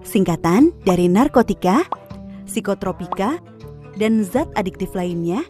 singkatan dari narkotika, psikotropika, dan zat adiktif lainnya,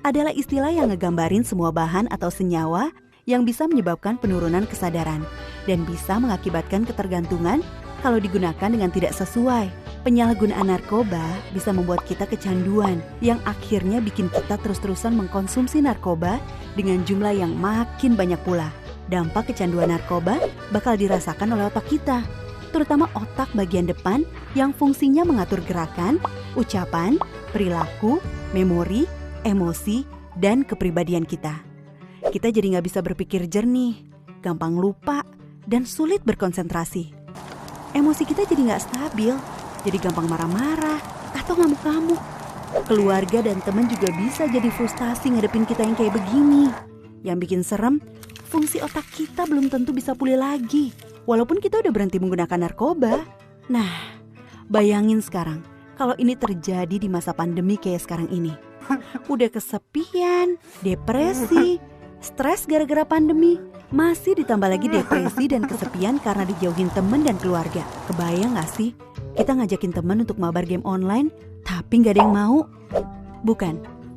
adalah istilah yang ngegambarin semua bahan atau senyawa yang bisa menyebabkan penurunan kesadaran dan bisa mengakibatkan ketergantungan kalau digunakan dengan tidak sesuai. Penyalahgunaan narkoba bisa membuat kita kecanduan yang akhirnya bikin kita terus-terusan mengkonsumsi narkoba dengan jumlah yang makin banyak pula. Dampak kecanduan narkoba bakal dirasakan oleh otak kita, terutama otak bagian depan yang fungsinya mengatur gerakan, ucapan, perilaku, memori, emosi, dan kepribadian kita. Kita jadi nggak bisa berpikir jernih, gampang lupa, dan sulit berkonsentrasi. Emosi kita jadi nggak stabil, jadi gampang marah-marah atau ngamuk-ngamuk. Keluarga dan teman juga bisa jadi frustasi ngadepin kita yang kayak begini. Yang bikin serem, fungsi otak kita belum tentu bisa pulih lagi, walaupun kita udah berhenti menggunakan narkoba. Nah, bayangin sekarang, kalau ini terjadi di masa pandemi kayak sekarang ini. Udah kesepian, depresi, stres gara-gara pandemi, masih ditambah lagi depresi dan kesepian karena dijauhin teman dan keluarga. Kebayang gak sih? Kita ngajakin teman untuk mabar game online, tapi gak ada yang mau.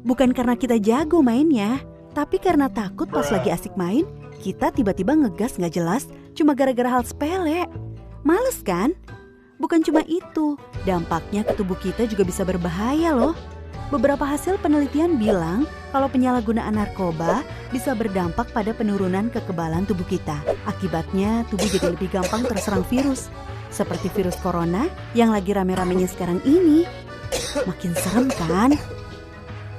Bukan karena kita jago mainnya, tapi karena takut pas lagi asik main, kita tiba-tiba ngegas gak jelas cuma gara-gara hal sepele. Males kan? Bukan cuma itu, dampaknya ke tubuh kita juga bisa berbahaya loh. Beberapa hasil penelitian bilang kalau penyalahgunaan narkoba bisa berdampak pada penurunan kekebalan tubuh kita. Akibatnya tubuh jadi lebih gampang terserang virus, seperti virus corona yang lagi rame-ramenya sekarang ini. Makin serem kan?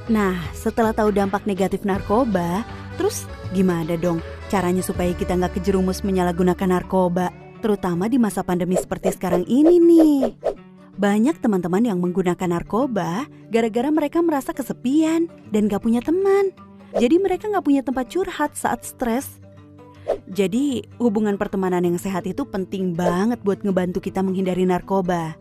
Nah, setelah tahu dampak negatif narkoba, terus gimana dong caranya supaya kita nggak kejerumus menyalahgunakan narkoba, terutama di masa pandemi seperti sekarang ini nih? Banyak teman-teman yang menggunakan narkoba gara-gara mereka merasa kesepian dan gak punya teman. Jadi mereka gak punya tempat curhat saat stres. Jadi hubungan pertemanan yang sehat itu penting banget buat ngebantu kita menghindari narkoba.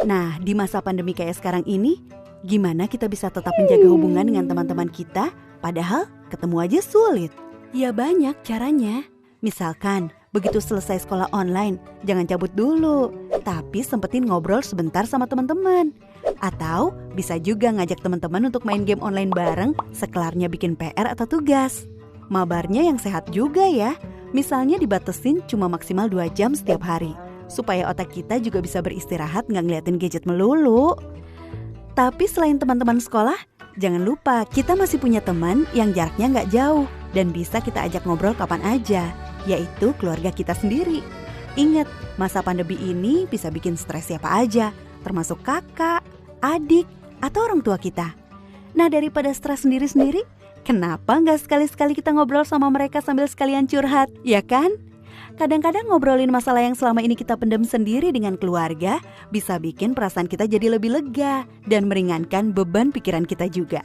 Nah, di masa pandemi kayak sekarang ini, gimana kita bisa tetap menjaga hubungan dengan teman-teman kita padahal ketemu aja sulit? Ya banyak caranya. Misalkan begitu selesai sekolah online, jangan cabut dulu, tapi sempetin ngobrol sebentar sama teman-teman. Atau bisa juga ngajak teman-teman untuk main game online bareng sekelarnya bikin PR atau tugas. Mabarnya yang sehat juga ya, misalnya dibatesin cuma maksimal 2 jam setiap hari, supaya otak kita juga bisa beristirahat nggak ngeliatin gadget melulu. Tapi selain teman-teman sekolah, jangan lupa kita masih punya teman yang jaraknya nggak jauh dan bisa kita ajak ngobrol kapan aja, yaitu keluarga kita sendiri. Ingat, masa pandemi ini bisa bikin stres siapa aja, termasuk kakak, adik, atau orang tua kita. Nah, daripada stres sendiri-sendiri, kenapa nggak sekali-sekali kita ngobrol sama mereka sambil sekalian curhat, ya kan? Kadang-kadang ngobrolin masalah yang selama ini kita pendam sendiri dengan keluarga bisa bikin perasaan kita jadi lebih lega dan meringankan beban pikiran kita juga.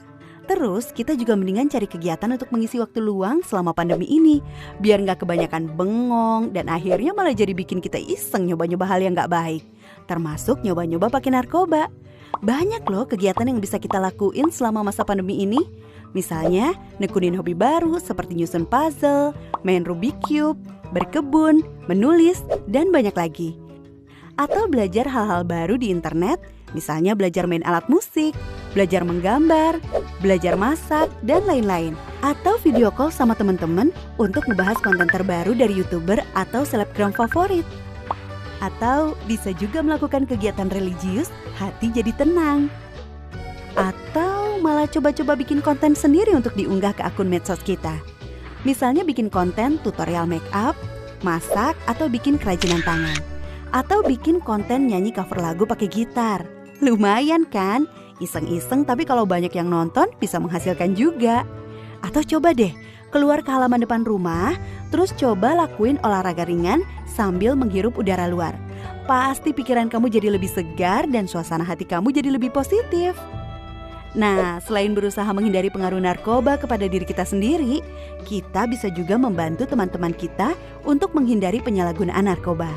Terus kita juga mendingan cari kegiatan untuk mengisi waktu luang selama pandemi ini, biar gak kebanyakan bengong dan akhirnya malah jadi bikin kita iseng nyoba-nyoba hal yang gak baik, termasuk nyoba-nyoba pakai narkoba. Banyak loh kegiatan yang bisa kita lakuin selama masa pandemi ini. Misalnya nekunin hobi baru seperti nyusun puzzle, main Rubik Cube, berkebun, menulis, dan banyak lagi. Atau belajar hal-hal baru di internet, misalnya belajar main alat musik, belajar menggambar, belajar masak, dan lain-lain. Atau video call sama teman-teman untuk ngebahas konten terbaru dari YouTuber atau selebgram favorit. Atau bisa juga melakukan kegiatan religius, hati jadi tenang. Atau malah coba-coba bikin konten sendiri untuk diunggah ke akun medsos kita. Misalnya bikin konten tutorial make up, masak, atau bikin kerajinan tangan. Atau bikin konten nyanyi cover lagu pakai gitar. Lumayan kan? Iseng-iseng tapi kalau banyak yang nonton bisa menghasilkan juga. Atau coba deh keluar ke halaman depan rumah, terus coba lakuin olahraga ringan sambil menghirup udara luar. Pasti pikiran kamu jadi lebih segar dan suasana hati kamu jadi lebih positif. Nah, selain berusaha menghindari pengaruh narkoba kepada diri kita sendiri, kita bisa juga membantu teman-teman kita untuk menghindari penyalahgunaan narkoba.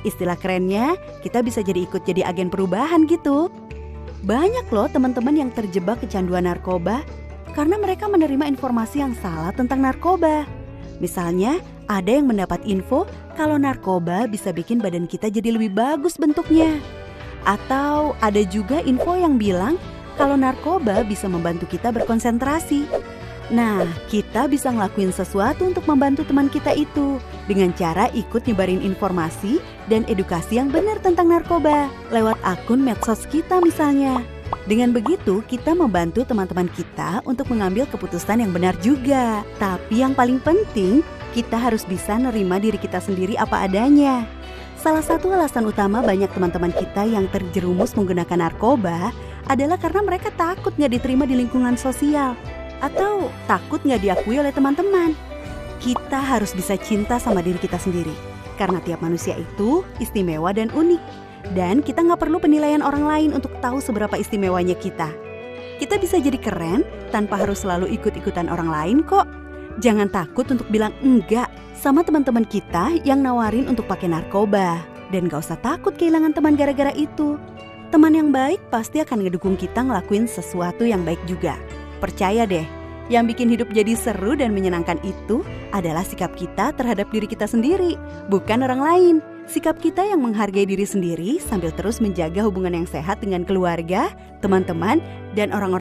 Istilah kerennya, kita bisa ikut jadi agen perubahan gitu. Banyak loh teman-teman yang terjebak kecanduan narkoba karena mereka menerima informasi yang salah tentang narkoba. Misalnya, Ada yang mendapat info kalau narkoba bisa bikin badan kita jadi lebih bagus bentuknya. Atau ada juga info yang bilang kalau narkoba bisa membantu kita berkonsentrasi. Nah, kita bisa ngelakuin sesuatu untuk membantu teman kita itu dengan cara ikut nyebarin informasi dan edukasi yang benar tentang narkoba lewat akun medsos kita misalnya. Dengan begitu, kita membantu teman-teman kita untuk mengambil keputusan yang benar juga. Tapi yang paling penting, kita harus bisa nerima diri kita sendiri apa adanya. Salah satu alasan utama banyak teman-teman kita yang terjerumus menggunakan narkoba adalah karena mereka takut nggak diterima di lingkungan sosial atau takut nggak diakui oleh teman-teman. Kita harus bisa cinta sama diri kita sendiri karena tiap manusia itu istimewa dan unik. Dan kita nggak perlu penilaian orang lain untuk tahu seberapa istimewanya kita. Kita bisa jadi keren tanpa harus selalu ikut-ikutan orang lain kok. Jangan takut untuk bilang enggak sama teman-teman kita yang nawarin untuk pakai narkoba. Dan gak usah takut kehilangan teman gara-gara itu. Teman yang baik pasti akan ngedukung kita ngelakuin sesuatu yang baik juga. Percaya deh, yang bikin hidup jadi seru dan menyenangkan itu adalah sikap kita terhadap diri kita sendiri, bukan orang lain. Sikap kita yang menghargai diri sendiri sambil terus menjaga hubungan yang sehat dengan keluarga, teman-teman, dan orang-orang